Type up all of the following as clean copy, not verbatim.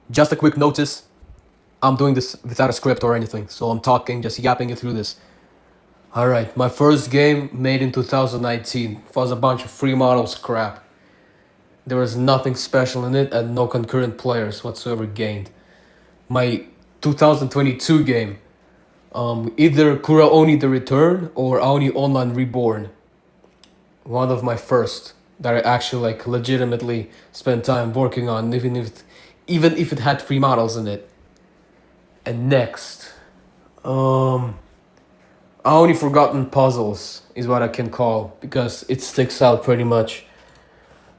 Just a quick notice, I'm doing this without a script or anything, so I'm talking, just yapping it through this. Alright, my first game made in 2019 was a bunch of free models crap. There was nothing special in it and no concurrent players whatsoever gained. My 2022 game, either Kura Oni The Return or Aoni Online Reborn. One of my first that I actually legitimately spent time working on, even if it had free models in it. And next, I only forgotten puzzles is what I can call because it sticks out pretty much.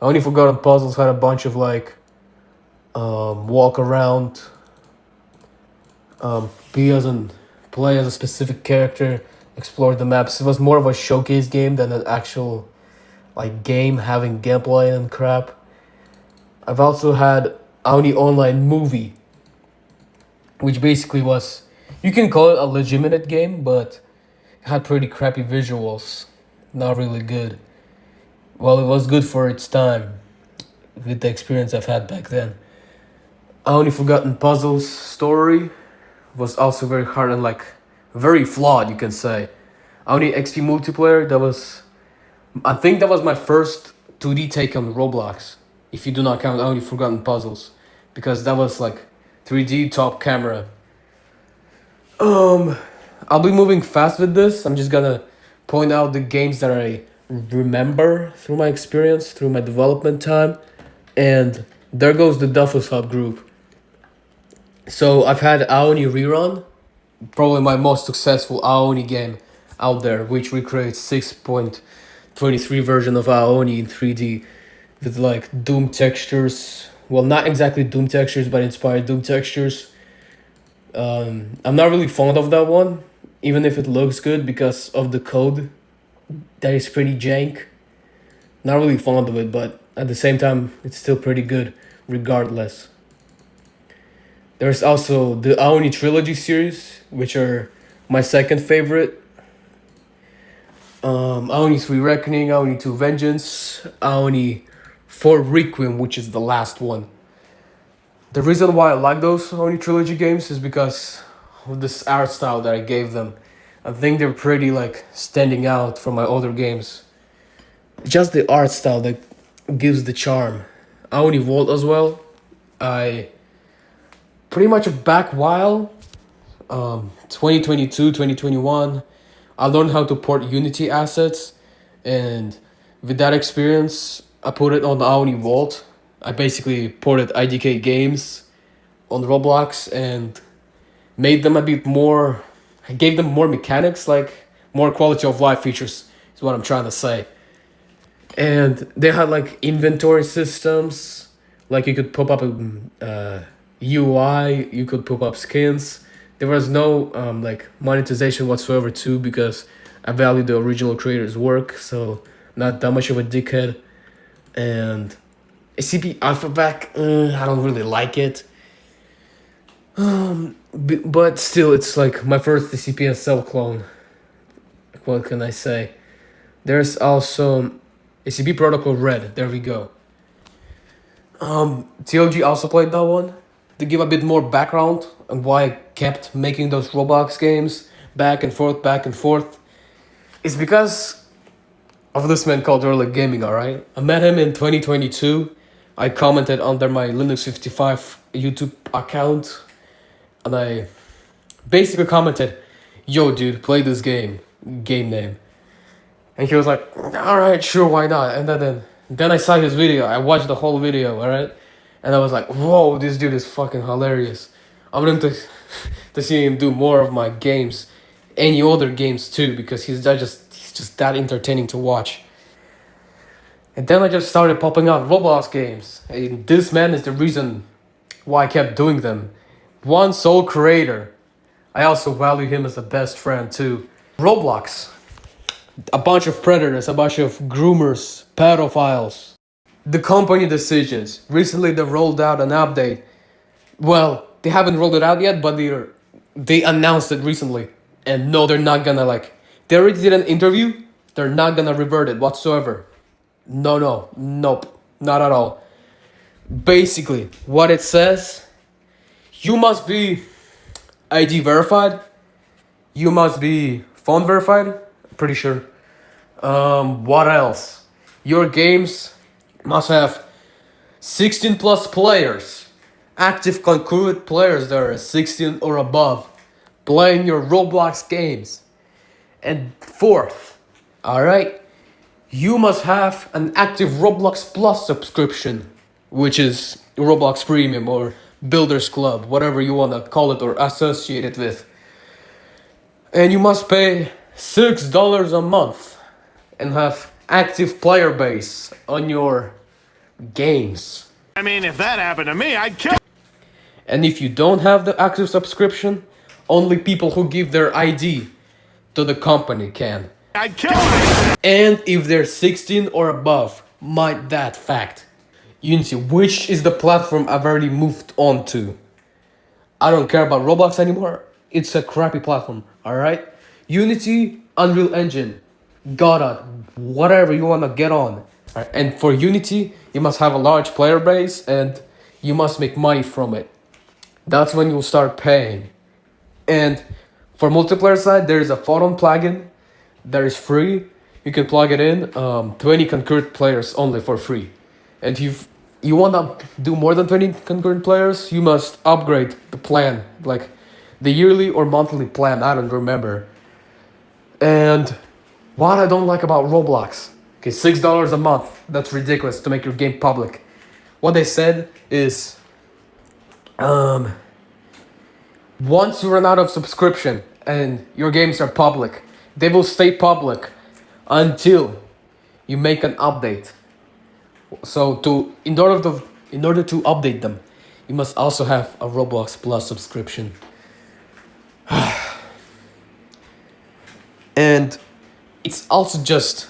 I only forgotten puzzles had a bunch of walk around, be as an play as a specific character, explore the maps. It was more of a showcase game than an actual game having gameplay and crap. I've also had Aoni Online Movie, which basically was, you can call it a legitimate game, but it had pretty crappy visuals. Not really good. Well, it was good for its time with the experience I've had back then. I Only Forgotten Puzzles story was also very hard and very flawed, you can say. Only XP multiplayer, I think that was my first 2D take on Roblox, if you do not count Only Forgotten Puzzles, because that was 3D top camera. I'll be moving fast with this. I'm just gonna point out the games that I remember through my experience, through my development time, and there goes the Duffus Hub group. So I've had Aoni Rerun, probably my most successful Aoni game out there, which recreates 6.23 version of Aoni in 3D with Doom textures. Well, not exactly Doom textures, but inspired Doom textures. I'm not really fond of that one, even if it looks good because of the code that is pretty jank. Not really fond of it, but at the same time, it's still pretty good regardless. There's also the Aoni Trilogy series, which are my second favorite. Aoni 3 Reckoning, Aoni 2 Vengeance, Aoni 4 Requiem, which is the last one. The reason why I like those Aoni Trilogy games is because of this art style that I gave them. I think they're pretty standing out from my other games. Just the art style that gives the charm. Aoni Vault as well. I pretty much back while 2022, 2021, I learned how to port Unity assets, and with that experience, I put it on the Aoni Vault. I basically ported IDK games on Roblox and made them a bit more. I gave them more mechanics, more quality of life features, is what I'm trying to say. And they had inventory systems, you could pop up a UI, you could pop up skins. There was no monetization whatsoever too, because I value the original creator's work, so not that much of a dickhead. And ACP Alphaback, I don't really like it. But still, it's my first ACP-SL clone. What can I say? There's also ACP Protocol Red. There we go. TOG also played that one. To give a bit more background on why I kept making those Roblox games back and forth, it's because of this man called Early Gaming, alright? I met him in 2022. I commented under my Linux 55 YouTube account, and I basically commented, "Yo, dude, play this game name." And he was like, "Alright, sure, why not?" And then I saw his video. I watched the whole video, alright? And I was like, "Whoa, this dude is fucking hilarious. I'm going to see him do more of my games, any other games too, because he's just that entertaining to watch." And then I just started popping out Roblox games. And this man is the reason why I kept doing them. One sole creator. I also value him as a best friend too. Roblox. A bunch of predators, a bunch of groomers, pedophiles. The company decisions. Recently they rolled out an update. Well, they haven't rolled it out yet, but they announced it recently. And no, they're not gonna they already did an interview. They're not gonna revert it whatsoever. Nope, not at all. Basically, what it says You must be ID verified. You must be phone verified. Pretty sure. What else? Your games must have 16 plus players. Active concurrent players that are 16 or above playing your Roblox games. And fourth, alright, you must have an active Roblox Plus subscription, which is Roblox Premium or Builders Club, whatever you want to call it or associate it with. And you must pay $6 a month and have active player base on your games. I mean, if that happened to me, I'd kill. And if you don't have the active subscription, only people who give their ID to the company can. I'd kill myself. And if they're 16 or above, mind that fact. Unity, which is the platform I've already moved on to. I don't care about Roblox anymore. It's a crappy platform, alright? Unity, Unreal Engine, Godot, whatever you wanna get on. Right? And for Unity, you must have a large player base and you must make money from it. That's when you'll start paying. And for multiplayer side, there is a photon plugin that is free. You can plug it in, 20 concurrent players only for free. And if you want to do more than 20 concurrent players, you must upgrade the plan, like the yearly or monthly plan, I don't remember. And what I don't like about Roblox, okay, $6 a month, that's ridiculous to make your game public. What they said is, once you run out of subscription and your games are public, they will stay public until you make an update. So in order to update them, you must also have a Roblox Plus subscription. And it's also just,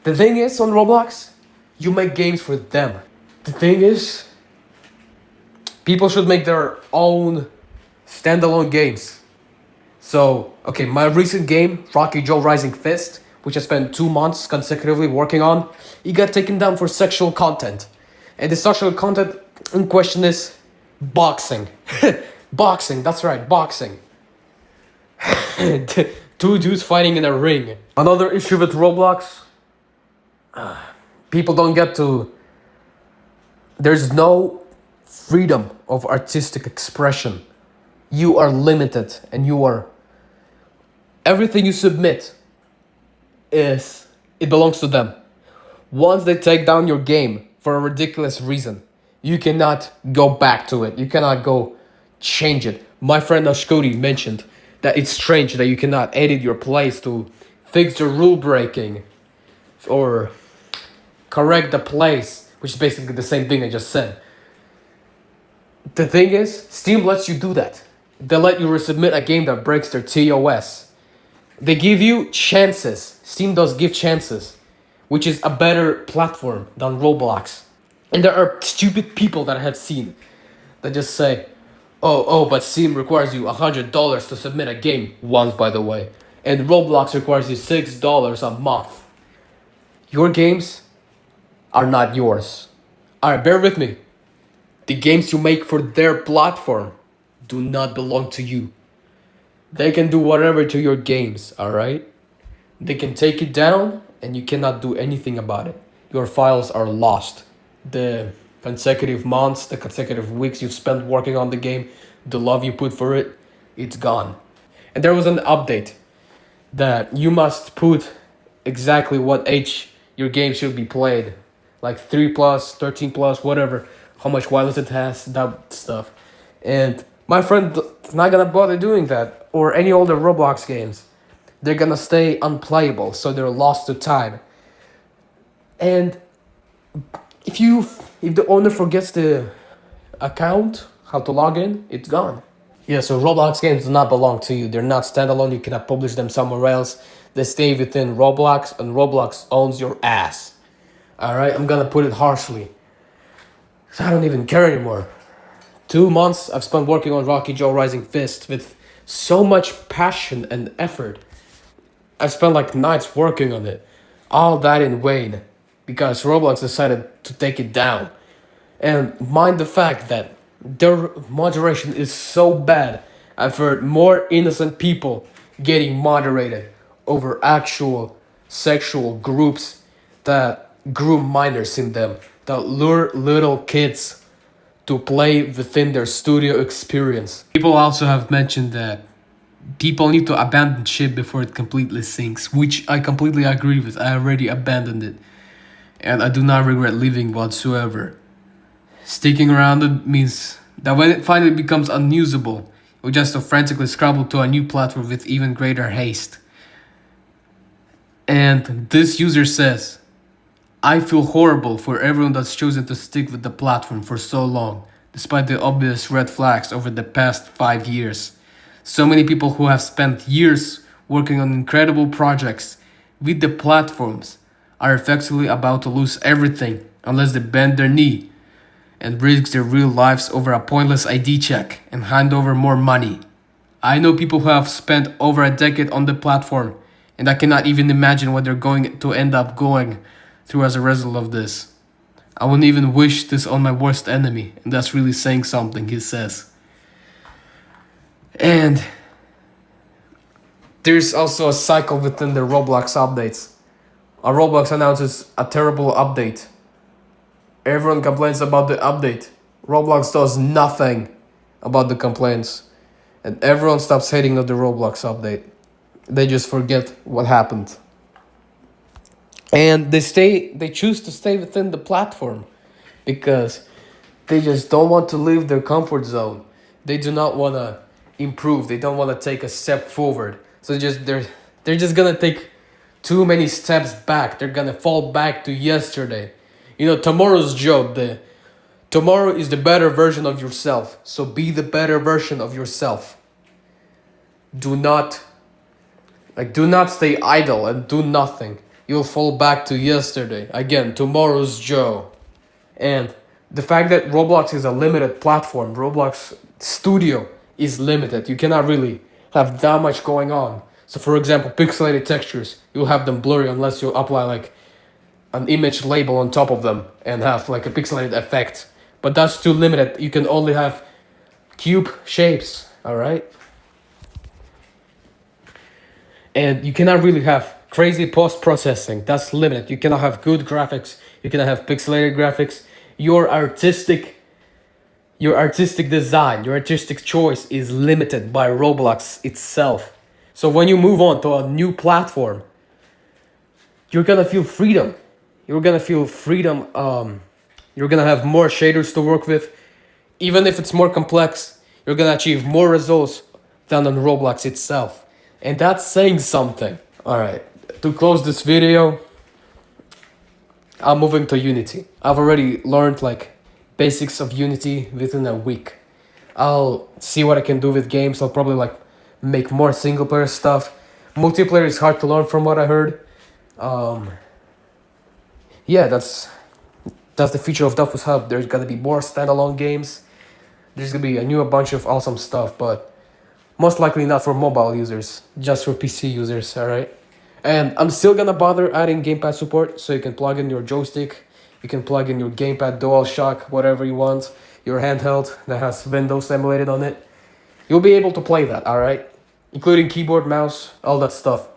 the thing is on Roblox, you make games for them. The thing is, people should make their own standalone games. So, okay, my recent game, Rocky Joe Rising Fist, which I spent 2 months consecutively working on, it got taken down for sexual content. And the sexual content in question is boxing. Boxing, that's right, boxing. Two dudes fighting in a ring. Another issue with Roblox, people don't get to... There's no freedom of artistic expression. You are limited and you are... Everything you submit it belongs to them. Once they take down your game for a ridiculous reason, you cannot go back to it. You cannot go change it. My friend Ashkodi mentioned that it's strange that you cannot edit your plays to fix the rule breaking or correct the plays, which is basically the same thing I just said. The thing is, Steam lets you do that. They let you resubmit a game that breaks their TOS. They give you chances. Steam does give chances, which is a better platform than Roblox. And there are stupid people that I have seen that just say, oh, but Steam requires you $100 to submit a game once, by the way. And Roblox requires you $6 a month. Your games are not yours. Alright, bear with me. The games you make for their platform do not belong to you. They can do whatever to your games, alright? They can take it down and you cannot do anything about it. Your files are lost. The consecutive months, the consecutive weeks you've spent working on the game, the love you put for it, it's gone. And there was an update that you must put exactly what age your game should be played. Like 3 plus, 13 plus, whatever. How much violence it has, that stuff. And my friend is not gonna bother doing that. Or any older Roblox games. They're gonna stay unplayable, so they're lost to time. And if the owner forgets the account, how to log in, it's gone. Yeah, so Roblox games do not belong to you. They're not standalone. You cannot publish them somewhere else. They stay within Roblox, and Roblox owns your ass. Alright, I'm gonna put it harshly. So I don't even care anymore. 2 months I've spent working on Rocky Joe Rising Fist with so much passion and effort. I've spent like nights working on it. All that in vain. Because Roblox decided to take it down. And mind the fact that their moderation is so bad. I've heard more innocent people getting moderated over actual sexual groups that groom minors in them, that lure little kids to play within their studio experience. People also have mentioned that people need to abandon ship before it completely sinks, which I completely agree with. I already abandoned it, and I do not regret leaving whatsoever. Sticking around it means that when it finally becomes unusable, you'll just have to frantically scramble to a new platform with even greater haste. And this user says, I feel horrible for everyone that's chosen to stick with the platform for so long, despite the obvious red flags over the past 5 years. So many people who have spent years working on incredible projects with the platforms are effectively about to lose everything unless they bend their knee and risk their real lives over a pointless ID check and hand over more money. I know people who have spent over a decade on the platform, and I cannot even imagine what they're going to end up going through as a result of this. I wouldn't even wish this on my worst enemy, and that's really saying something, he says. And there's also a cycle within the Roblox updates. A Roblox announces a terrible update. Everyone complains about the update. Roblox does nothing about the complaints. And everyone stops hating on the Roblox update. They just forget what happened. And they choose to stay within the platform because they just don't want to leave their comfort zone. They do not want to improve. They don't want to take a step forward. So they're just gonna take too many steps back. They're gonna fall back to yesterday. Tomorrow's job. Tomorrow is the better version of yourself. So be the better version of yourself. Do not stay idle and do nothing. You'll fall back to yesterday. Again, tomorrow's Joe. And the fact that Roblox is a limited platform, Roblox Studio is limited. You cannot really have that much going on. So for example, pixelated textures, you'll have them blurry unless you apply like an image label on top of them and have like a pixelated effect. But that's too limited. You can only have cube shapes, alright? And you cannot really have crazy post-processing. That's limited. You cannot have good graphics. You cannot have pixelated graphics. Your artistic design, your artistic choice is limited by Roblox itself. So when you move on to a new platform, you're gonna feel freedom. You're gonna feel freedom. You're gonna have more shaders to work with. Even if it's more complex, you're gonna achieve more results than on Roblox itself. And that's saying something. Alright, to close this video, I'm moving to Unity. I've already learned like basics of Unity within a week. I'll see what I can do with games. I'll probably like make more single player stuff. Multiplayer is hard to learn from what I heard. Yeah, that's the feature of Dofus Hub. There's gonna be more standalone games. There's gonna be a bunch of awesome stuff, but most likely not for mobile users, just for PC users, alright? And I'm still gonna bother adding gamepad support, so you can plug in your joystick, you can plug in your gamepad, DualShock, whatever you want, your handheld that has Windows emulated on it. You'll be able to play that, alright? Including keyboard, mouse, all that stuff.